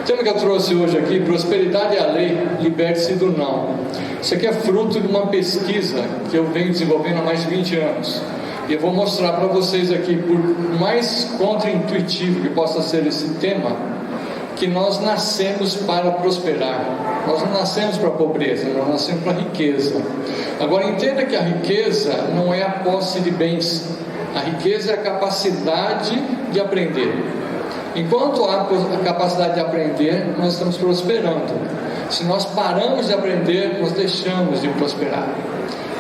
tema que eu trouxe hoje aqui, prosperidade é a lei, liberte-se do não. Isso aqui é fruto de uma pesquisa que eu venho desenvolvendo há mais de 20 anos. E eu vou mostrar para vocês aqui, por mais contra-intuitivo que possa ser esse tema, que nós nascemos para prosperar. Nós não nascemos para a pobreza, nós nascemos para a riqueza. Agora entenda que a riqueza não é a posse de bens. A riqueza é a capacidade de aprender. Enquanto há a capacidade de aprender, nós estamos prosperando. Se nós paramos de aprender, nós deixamos de prosperar.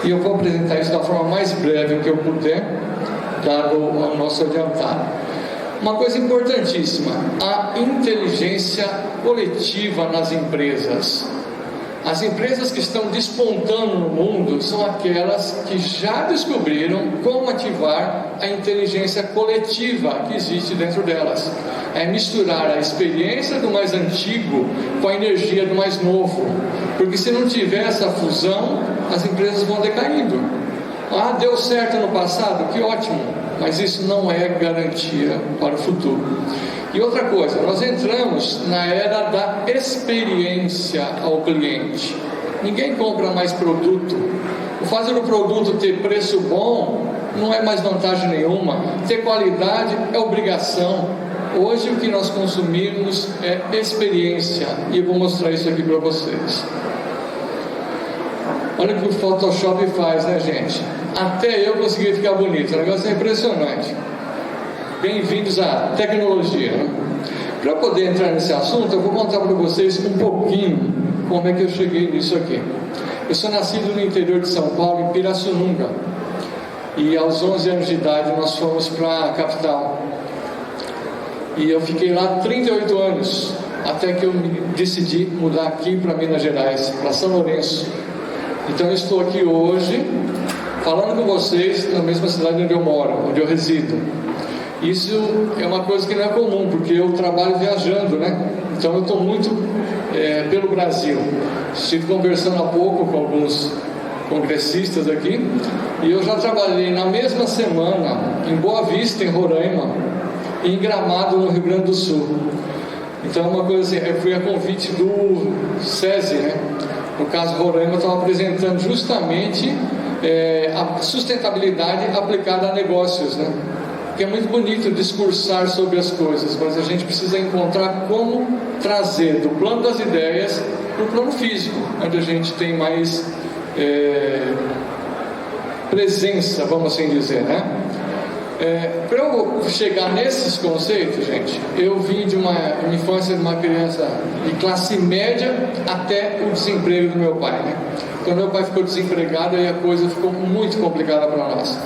E eu vou apresentar isso da forma mais breve que eu puder, dado o nosso adiantado. Uma coisa importantíssima: a inteligência coletiva nas empresas. As empresas que estão despontando no mundo são aquelas que já descobriram como ativar a inteligência coletiva que existe dentro delas. É misturar a experiência do mais antigo com a energia do mais novo, porque se não tiver essa fusão, as empresas vão decaindo. Ah, deu certo no passado? Que ótimo, mas isso não é garantia para o futuro. E outra coisa, nós entramos na era da experiência ao cliente. Ninguém compra mais produto. O fazer o produto ter preço bom não é mais vantagem nenhuma. Ter qualidade é obrigação. Hoje o que nós consumimos é experiência, e eu vou mostrar isso aqui para vocês. Olha o que o Photoshop faz, né, gente? Até eu consegui ficar bonito, o negócio é impressionante. Bem-vindos à tecnologia, né? Para eu poder entrar nesse assunto, eu vou contar para vocês um pouquinho como é que eu cheguei nisso aqui. Eu sou nascido no interior de São Paulo, em Pirassununga, e aos 11 anos de idade nós fomos para a capital, e eu fiquei lá 38 anos, até que eu decidi mudar aqui para Minas Gerais, para São Lourenço. Então eu estou aqui hoje, falando com vocês na mesma cidade onde eu moro, onde eu resido. Isso é uma coisa que não é comum, porque eu trabalho viajando, né? Então eu estou muito pelo Brasil. Estive conversando há pouco com alguns congressistas aqui, e eu já trabalhei na mesma semana em Boa Vista, em Roraima, e em Gramado, no Rio Grande do Sul. Então é uma coisa assim, eu fui a convite do SESI, né? No caso Roraima, estava apresentando justamente a sustentabilidade aplicada a negócios, né? Que é muito bonito discursar sobre as coisas, mas a gente precisa encontrar como trazer do plano das ideias para o plano físico, onde a gente tem mais presença, vamos assim dizer, né? Para eu chegar nesses conceitos, gente, eu vim de uma infância de uma criança de classe média até o desemprego do meu pai, né? Quando meu pai ficou desempregado, aí a coisa ficou muito complicada para nós.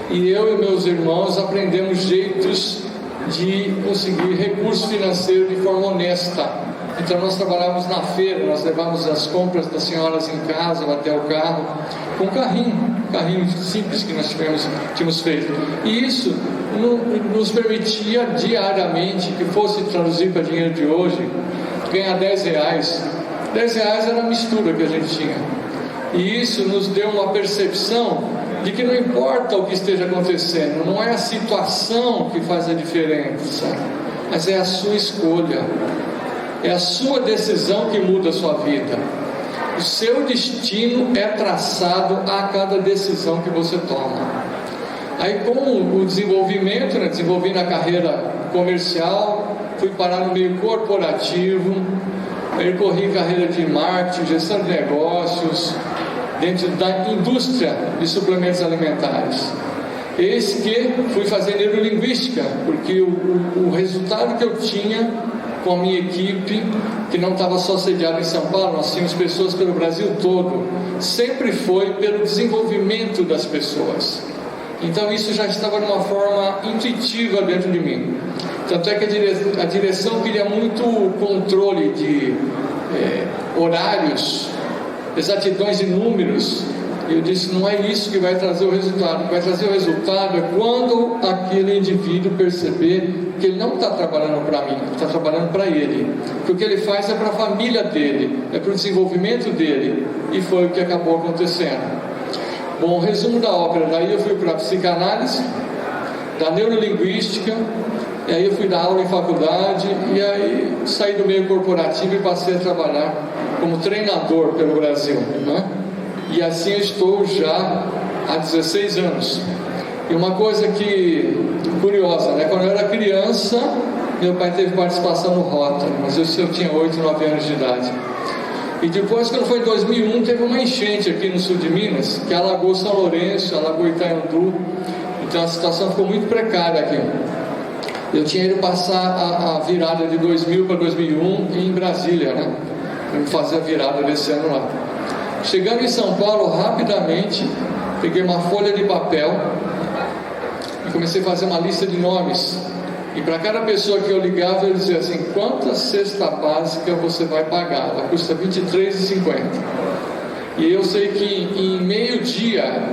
E eu e meus irmãos aprendemos jeitos de conseguir recurso financeiro de forma honesta. Então nós trabalhávamos na feira, nós levávamos as compras das senhoras em casa ou até o carro, com carrinho simples que nós tínhamos feito. E isso nos permitia diariamente, que fosse traduzir para dinheiro de hoje, ganhar R$10. R$10 era a mistura que a gente tinha. E isso nos deu uma percepção de que não importa o que esteja acontecendo, não é a situação que faz a diferença, mas é a sua escolha, é a sua decisão que muda a sua vida. O seu destino é traçado a cada decisão que você toma. Aí com o desenvolvimento, né, desenvolvi na carreira comercial, fui parar no meio corporativo, percorri carreira de marketing, gestão de negócios, dentro da indústria de suplementos alimentares. Eis que fui fazer neurolinguística, porque o resultado que eu tinha com a minha equipe, que não estava só sediada em São Paulo, nós tínhamos pessoas pelo Brasil todo, sempre foi pelo desenvolvimento das pessoas. Então isso já estava de uma forma intuitiva dentro de mim. Tanto é que a direção queria muito controle de horários, exatidões de números, e eu disse, não é isso que vai trazer o resultado. O que vai trazer o resultado é quando aquele indivíduo perceber que ele não está trabalhando para mim, está trabalhando para ele, que o que ele faz é para a família dele, é para o desenvolvimento dele, e foi o que acabou acontecendo. Bom, resumo da ópera, daí eu fui para a psicanálise, da neurolinguística, E aí eu fui dar aula em faculdade, e aí saí do meio corporativo e passei a trabalhar como treinador pelo Brasil, né? E assim eu estou já há 16 anos. E uma coisa curiosa, né? Quando eu era criança, meu pai teve participação no Rotary, mas eu tinha 8, 9 anos de idade. E depois, quando foi em 2001, teve uma enchente aqui no sul de Minas, que alagou São Lourenço, alagou Itaiandu. Então a situação ficou muito precária aqui. Eu tinha ido passar a virada de 2000 para 2001 em Brasília, né? Vamos fazer a virada desse ano lá. Chegando em São Paulo, rapidamente, peguei uma folha de papel e comecei a fazer uma lista de nomes. E para cada pessoa que eu ligava, eu dizia assim: quanta cesta básica você vai pagar? Ela custa R$ 23,50. E eu sei que em meio-dia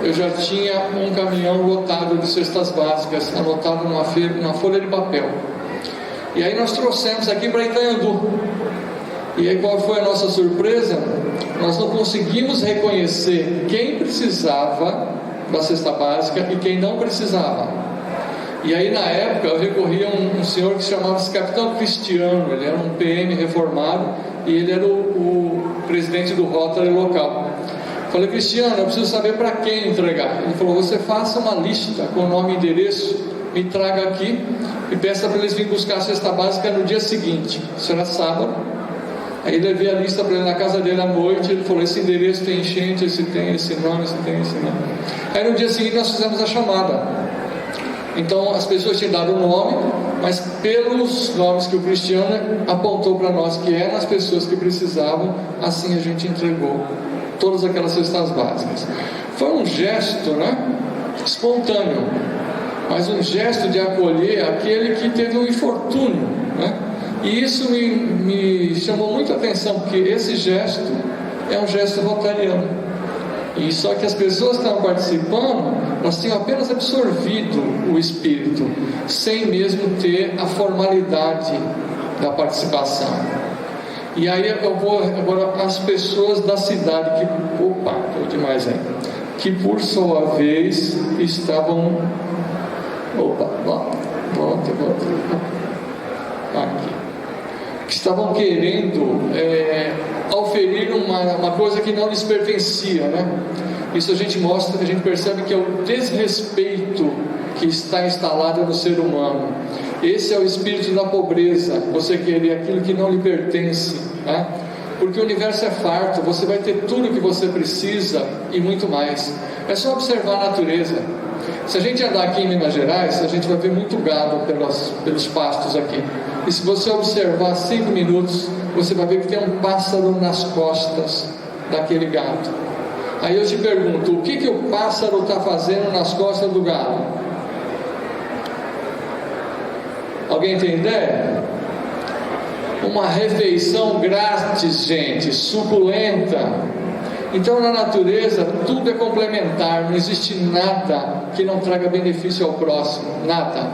eu já tinha um caminhão lotado de cestas básicas, anotado numa folha de papel. E aí nós trouxemos aqui para Itaiandu. E aí qual foi a nossa surpresa? Nós não conseguimos reconhecer quem precisava da cesta básica e quem não precisava. E aí na época eu recorri a um senhor que se chamava Capitão Cristiano. Ele era um PM reformado e ele era o presidente do Rotary local. Falei: Cristiano, eu preciso saber para quem entregar. Ele falou: você faça uma lista com nome e endereço, me traga aqui e peça para eles virem buscar a cesta básica no dia seguinte. Isso era sábado. Aí levei a lista para ele na casa dele à noite. Ele falou: esse endereço tem enchente, esse tem esse nome, esse tem esse nome. Aí no dia seguinte nós fizemos a chamada. Então as pessoas tinham dado o nome, mas pelos nomes que o Cristiano apontou para nós que eram as pessoas que precisavam, assim a gente entregou todas aquelas cestas básicas. Foi um gesto, né, espontâneo, mas um gesto de acolher aquele que teve um infortúnio, né? E isso me chamou muito a atenção, porque esse gesto é um gesto rotariano. E só que as pessoas que estavam participando, elas tinham apenas absorvido o espírito, sem mesmo ter a formalidade da participação. E aí eu vou agora as pessoas da cidade que, opa, estou demais aí, que por sua vez estavam, volta aqui, que estavam querendo oferir uma coisa que não lhes pertencia, né? Isso a gente percebe que é o desrespeito que está instalado no ser humano. Esse é o espírito da pobreza, você querer aquilo que não lhe pertence, né? Porque o universo é farto, você vai ter tudo o que você precisa e muito mais. É só observar a natureza. Se a gente andar aqui em Minas Gerais, a gente vai ver muito gado pelos pastos aqui. E se você observar 5 minutos, você vai ver que tem um pássaro nas costas daquele gado. Aí eu te pergunto: o que o pássaro está fazendo nas costas do gado? Alguém tem ideia? Uma refeição grátis, gente, suculenta. Então na natureza tudo é complementar, não existe nada que não traga benefício ao próximo, nada.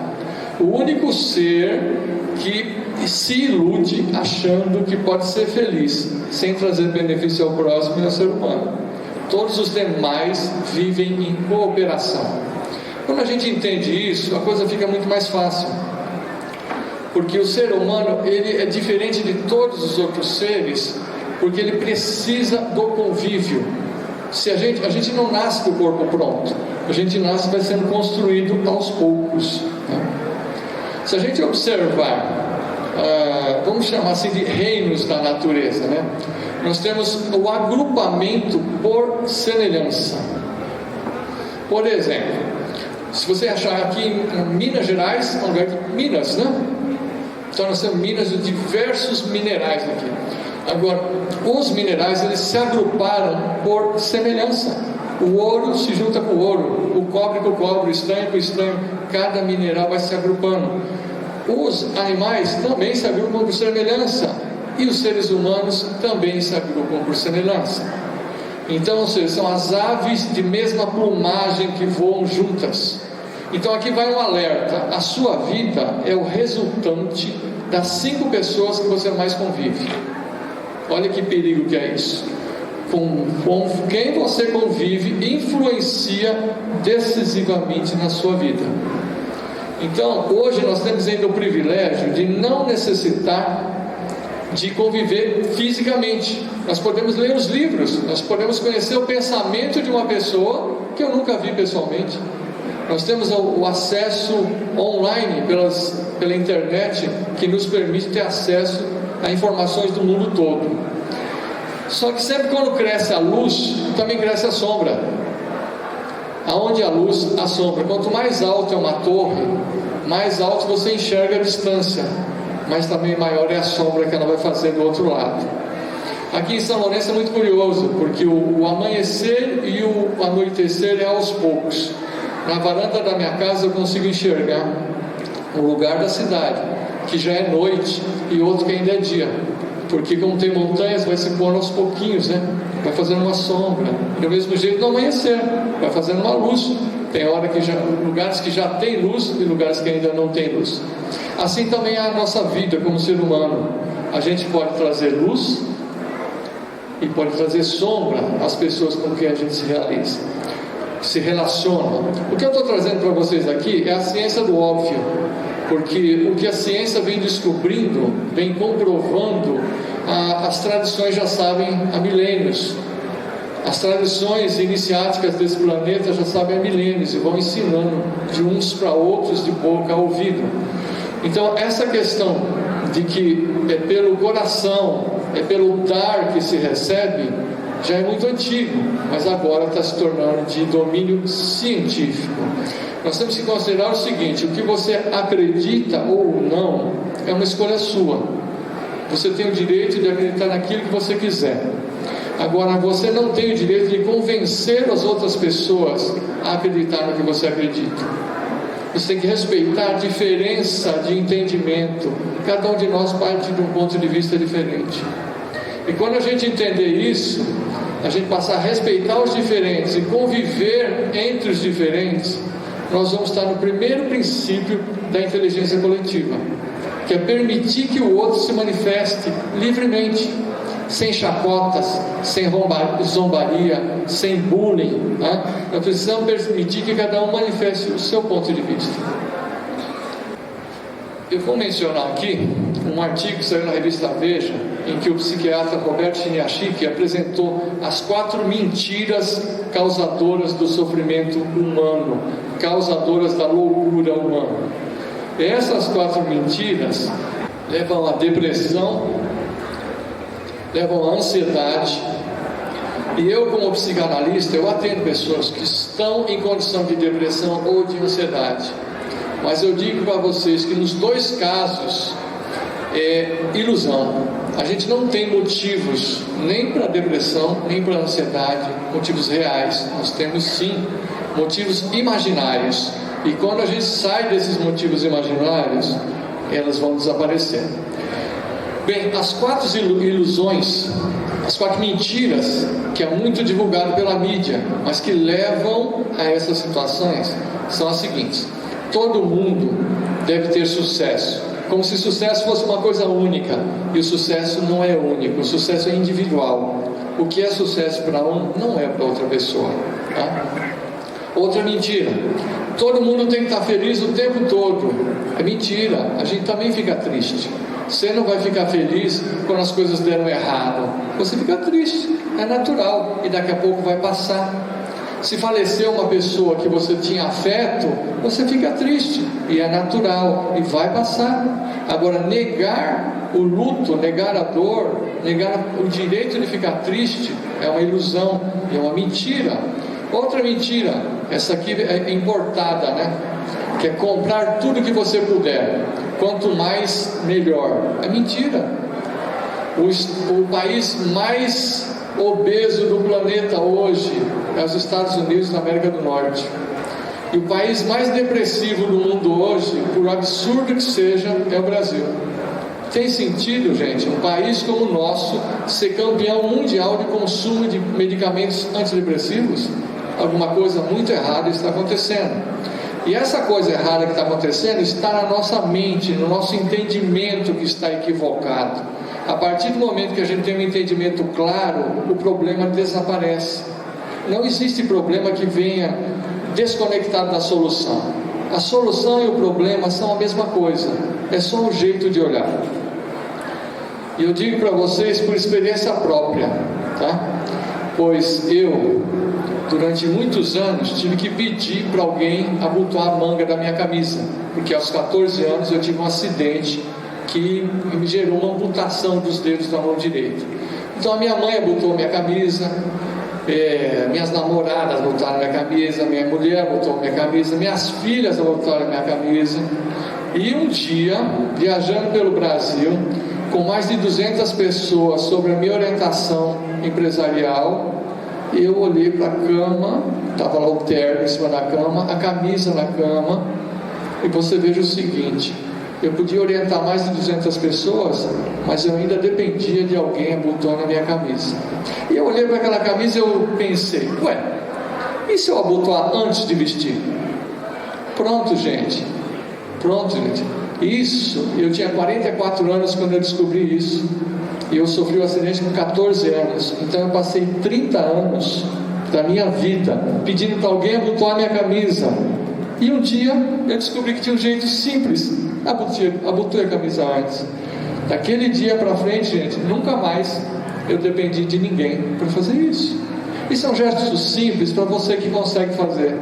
O único ser que se ilude achando que pode ser feliz sem trazer benefício ao próximo é o ser humano. Todos os demais vivem em cooperação. Quando a gente entende isso, a coisa fica muito mais fácil, porque o ser humano, ele é diferente de todos os outros seres, porque ele precisa do convívio. Se a gente não nasce com o corpo pronto, a gente nasce vai sendo construído aos poucos, né? Se a gente observar, vamos chamar assim de reinos da natureza, né? Nós temos o agrupamento por semelhança. Por exemplo, se você achar aqui em Minas Gerais, é um lugar de Minas, né? Então nós temos minas de diversos minerais aqui. Agora, os minerais, eles se agruparam por semelhança. O ouro se junta com o ouro, o cobre com o cobre, o estanho com o estanho. Cada mineral vai se agrupando. Os animais também se agrupam por semelhança, e os seres humanos também se agrupam por semelhança. Então, ou seja, são as aves de mesma plumagem que voam juntas. Então aqui vai um alerta: a sua vida é o resultante das 5 pessoas que você mais convive. Olha que perigo que é isso. Com quem você convive influencia decisivamente na sua vida. Então, hoje nós temos ainda o privilégio de não necessitar de conviver fisicamente. Nós podemos ler os livros, nós podemos conhecer o pensamento de uma pessoa que eu nunca vi pessoalmente. Nós temos o acesso online pela internet, que nos permite ter acesso a informações do mundo todo. Só que sempre quando cresce a luz, também cresce a sombra. Aonde há luz, há sombra. Quanto mais alto é uma torre, mais alto você enxerga a distância, mas também maior é a sombra que ela vai fazer do outro lado. Aqui em São Lourenço é muito curioso, porque o amanhecer e o anoitecer é aos poucos. Na varanda da minha casa eu consigo enxergar um lugar da cidade que já é noite e outro que ainda é dia, porque como tem montanhas, vai se pondo aos pouquinhos, né? Vai fazendo uma sombra. E do mesmo jeito no amanhecer, vai fazendo uma luz. Tem hora que lugares que já tem luz e lugares que ainda não tem luz. Assim também é a nossa vida como ser humano. A gente pode trazer luz e pode trazer sombra às pessoas com quem a gente se relaciona. O que eu estou trazendo para vocês aqui é a ciência do óbvio, porque o que a ciência vem descobrindo, vem comprovando, as tradições já sabem há milênios. As tradições iniciáticas desse planeta já sabem há milênios e vão ensinando de uns para outros, de boca a ouvido. Então essa questão de que é pelo coração, é pelo dar que se recebe, já é muito antigo, mas agora está se tornando de domínio científico. Nós temos que considerar o seguinte: o que você acredita ou não é uma escolha sua. Você tem o direito de acreditar naquilo que você quiser. Agora, você não tem o direito de convencer as outras pessoas a acreditar no que você acredita. Você tem que respeitar a diferença de entendimento. Cada um de nós parte de um ponto de vista diferente. E quando a gente entender isso, a gente passar a respeitar os diferentes e conviver entre os diferentes, nós vamos estar no primeiro princípio da inteligência coletiva, que é permitir que o outro se manifeste livremente, sem chacotas, sem zombaria, sem bullying, né? Nós precisamos permitir que cada um manifeste o seu ponto de vista. Eu vou mencionar aqui um artigo que saiu na revista Veja, em que o psiquiatra Roberto Chiniachiki apresentou as 4 mentiras causadoras do sofrimento humano, causadoras da loucura humana. E essas 4 mentiras levam à depressão, levam à ansiedade. E eu, como psicanalista, eu atendo pessoas que estão em condição de depressão ou de ansiedade. Mas eu digo para vocês que nos 2 casos é ilusão. A gente não tem motivos nem para depressão, nem para ansiedade, motivos reais. Nós temos sim motivos imaginários. E quando a gente sai desses motivos imaginários, elas vão desaparecer. Bem, as 4 ilusões, as 4 mentiras, que é muito divulgado pela mídia, mas que levam a essas situações, são as seguintes: todo mundo deve ter sucesso, como se sucesso fosse uma coisa única, e o sucesso não é único, o sucesso é individual. O que é sucesso para um não é para outra pessoa, tá? Outra mentira: todo mundo tem que estar feliz o tempo todo. É mentira, a gente também fica triste. Você não vai ficar feliz quando as coisas deram errado. Você fica triste, é natural, e daqui a pouco vai passar. Se faleceu uma pessoa que você tinha afeto, você fica triste, e é natural, e vai passar. Agora, negar o luto, negar a dor, negar o direito de ficar triste, é uma ilusão, é uma mentira. Outra mentira, essa aqui é importada, né? Que é comprar tudo que você puder, quanto mais melhor. É mentira. O país mais obeso do planeta hoje é os Estados Unidos, na América do Norte. E o país mais depressivo do mundo hoje, por absurdo que seja, é o Brasil. Tem sentido, gente, um país como o nosso ser campeão mundial de consumo de medicamentos antidepressivos? Alguma coisa muito errada está acontecendo. E essa coisa errada que está acontecendo está na nossa mente, no nosso entendimento que está equivocado. A partir do momento que a gente tem um entendimento claro, o problema desaparece. Não existe problema que venha desconectado da solução. a solução e o problema são a mesma coisa, é só um jeito de olhar. E eu digo para vocês por experiência própria, tá? Pois eu, durante muitos anos, tive que pedir para alguém abotoar a manga da minha camisa, porque aos 14 anos eu tive um acidente que me gerou uma amputação dos dedos da mão direita. Então a minha mãe abotou minha camisa, minhas namoradas abotaram minha camisa, minha mulher abotou minha camisa, minhas filhas abotaram minha camisa. E um dia, viajando pelo Brasil, com mais de 200 pessoas sobre a minha orientação empresarial, eu olhei para a cama, estava lá o terno em cima da cama, a camisa na cama, e você veja o seguinte: eu podia orientar mais de 200 pessoas, mas eu ainda dependia de alguém abotoando a minha camisa. E eu olhei para aquela camisa e eu pensei, e se eu abotoar antes de vestir? Pronto, gente. Isso, eu tinha 44 anos quando eu descobri isso. E eu sofri um acidente com 14 anos. Então eu passei 30 anos da minha vida pedindo para alguém abotoar minha camisa. E um dia eu descobri que tinha um jeito simples. Abotoei a camisa antes. Daquele dia para frente, gente, nunca mais eu dependi de ninguém para fazer isso. Isso é um gesto simples para você que consegue fazer.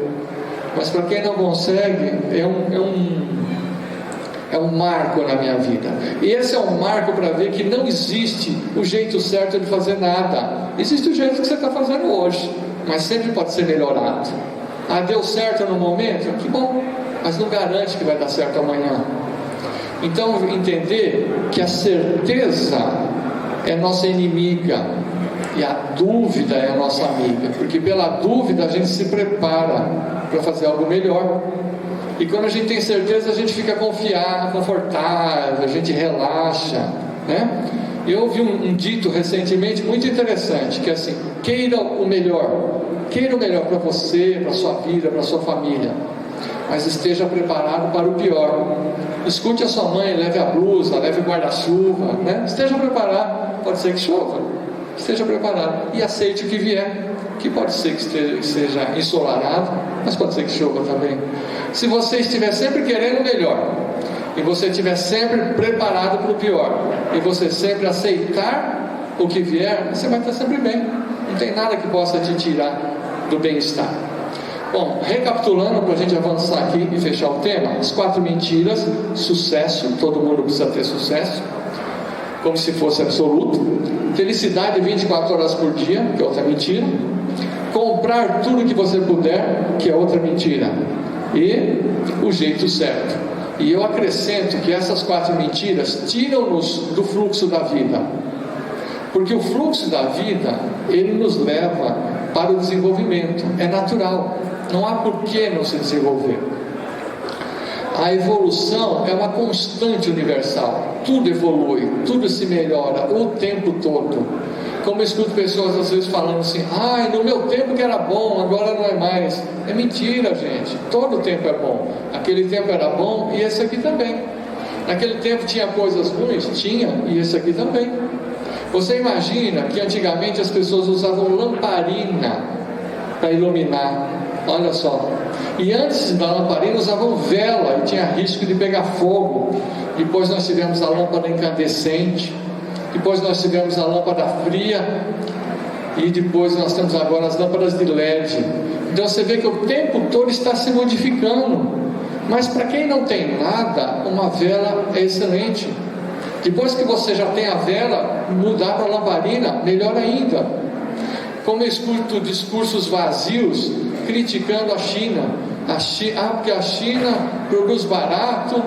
Mas para quem não consegue, é um marco na minha vida. E esse é um marco para ver que não existe o jeito certo de fazer nada. Existe o jeito que você está fazendo hoje, mas sempre pode ser melhorado. Deu certo no momento? Que bom, mas não garante que vai dar certo amanhã. Então entender que a certeza é nossa inimiga e a dúvida é a nossa amiga, porque pela dúvida a gente se prepara para fazer algo melhor. E quando a gente tem certeza, a gente fica confiado, confortável, a gente relaxa, né? Eu ouvi um dito recentemente muito interessante, que é assim: queira o melhor para você, para a sua vida, para a sua família, mas esteja preparado para o pior. Escute a sua mãe, leve a blusa, leve o guarda-chuva, né? Esteja preparado, pode ser que chova, esteja preparado e aceite o que vier, que pode ser que seja ensolarado, mas pode ser que chova também. Se você estiver sempre querendo o melhor, e você estiver sempre preparado para o pior, e você sempre aceitar o que vier, você vai estar sempre bem. Não tem nada que possa te tirar do bem-estar. Bom, recapitulando para a gente avançar aqui e fechar o tema: as 4 mentiras. Sucesso, todo mundo precisa ter sucesso, como se fosse absoluto. Felicidade 24 horas por dia, que é outra mentira. Comprar tudo que você puder, que é outra mentira. E o jeito certo. E eu acrescento que essas 4 mentiras tiram-nos do fluxo da vida, porque o fluxo da vida, ele nos leva para o desenvolvimento, é natural, não há por que não se desenvolver. A evolução é uma constante universal, tudo evolui, tudo se melhora o tempo todo. Como eu escuto pessoas às vezes falando assim: no meu tempo que era bom, agora não é mais. É mentira, gente, todo tempo é bom. Aquele tempo era bom e esse aqui também. Naquele tempo tinha coisas ruins? Tinha, e esse aqui também. Você imagina que antigamente as pessoas usavam lamparina para iluminar, olha só. E antes da lamparina usavam vela e tinha risco de pegar fogo. Depois nós tivemos a lâmpada incandescente, depois nós tivemos a lâmpada fria, e depois nós temos agora as lâmpadas de LED. Então você vê que o tempo todo está se modificando. Mas para quem não tem nada, uma vela é excelente. Depois que você já tem a vela, mudar para a lamparina, melhor ainda. Como eu escuto discursos vazios criticando a China, porque a China produz barato,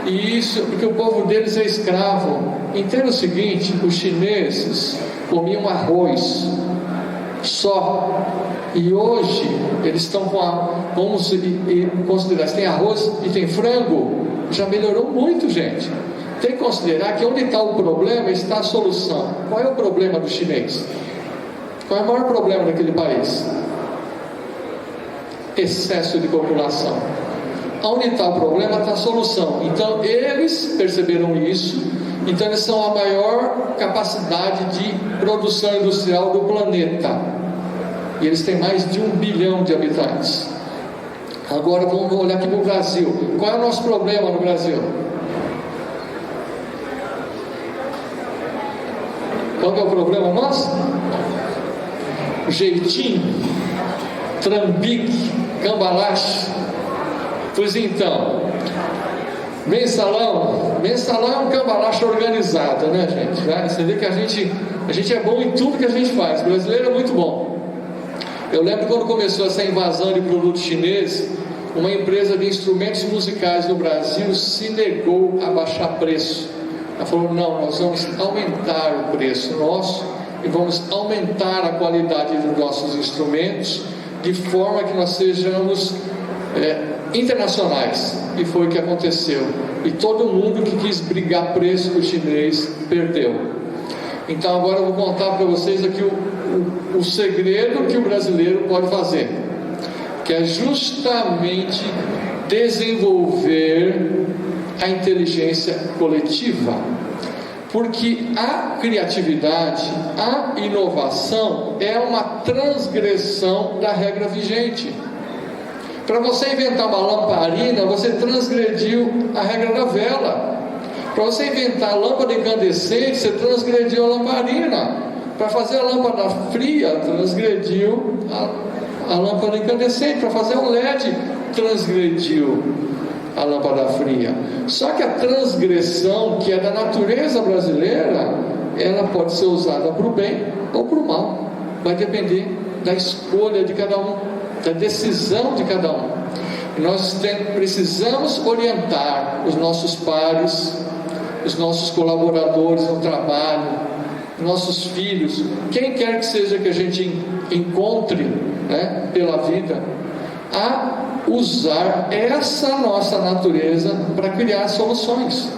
e isso porque o povo deles é escravo. Entenda o seguinte: os chineses comiam arroz só, e hoje eles estão vamos considerar, se tem arroz e tem frango, já melhorou muito, gente. Tem que considerar que onde está o problema está a solução. Qual é o problema do chinês? Qual é o maior problema daquele país? Excesso de população. Onde está o problema está a solução. Então eles perceberam isso. Então eles são a maior capacidade de produção industrial do planeta. E eles têm mais de 1 bilhão de habitantes. Agora vamos olhar aqui para o Brasil. Qual é o nosso problema no Brasil? Qual é o problema nosso? Jeitinho, trambique, cambalache. Pois então, mensalão é um cambalache organizado, né, gente? Você vê que a gente é bom em tudo que a gente faz. O brasileiro é muito bom. Eu lembro quando começou essa invasão de produtos chineses, uma empresa de instrumentos musicais no Brasil se negou a baixar preço. Ela falou: não, nós vamos aumentar o preço nosso e vamos aumentar a qualidade dos nossos instrumentos, de forma que nós sejamos internacionais. E foi o que aconteceu. E todo mundo que quis brigar preço com o chinês perdeu. Então agora eu vou contar para vocês aqui o segredo que o brasileiro pode fazer, que é justamente desenvolver a inteligência coletiva. Porque a criatividade, a inovação é uma transgressão da regra vigente. Para você inventar uma lamparina, você transgrediu a regra da vela. Para você inventar a lâmpada incandescente, você transgrediu a lamparina. Para fazer a lâmpada fria, transgrediu a lâmpada incandescente. Para fazer um LED, transgrediu a lâmpada fria. Só que a transgressão, que é da natureza brasileira, ela pode ser usada para o bem ou para o mal. Vai depender da escolha de cada um, da decisão de cada um. E nós precisamos orientar os nossos pares, os nossos colaboradores no trabalho, nossos filhos, quem quer que seja que a gente encontre, né, pela vida, a usar essa nossa natureza para criar soluções.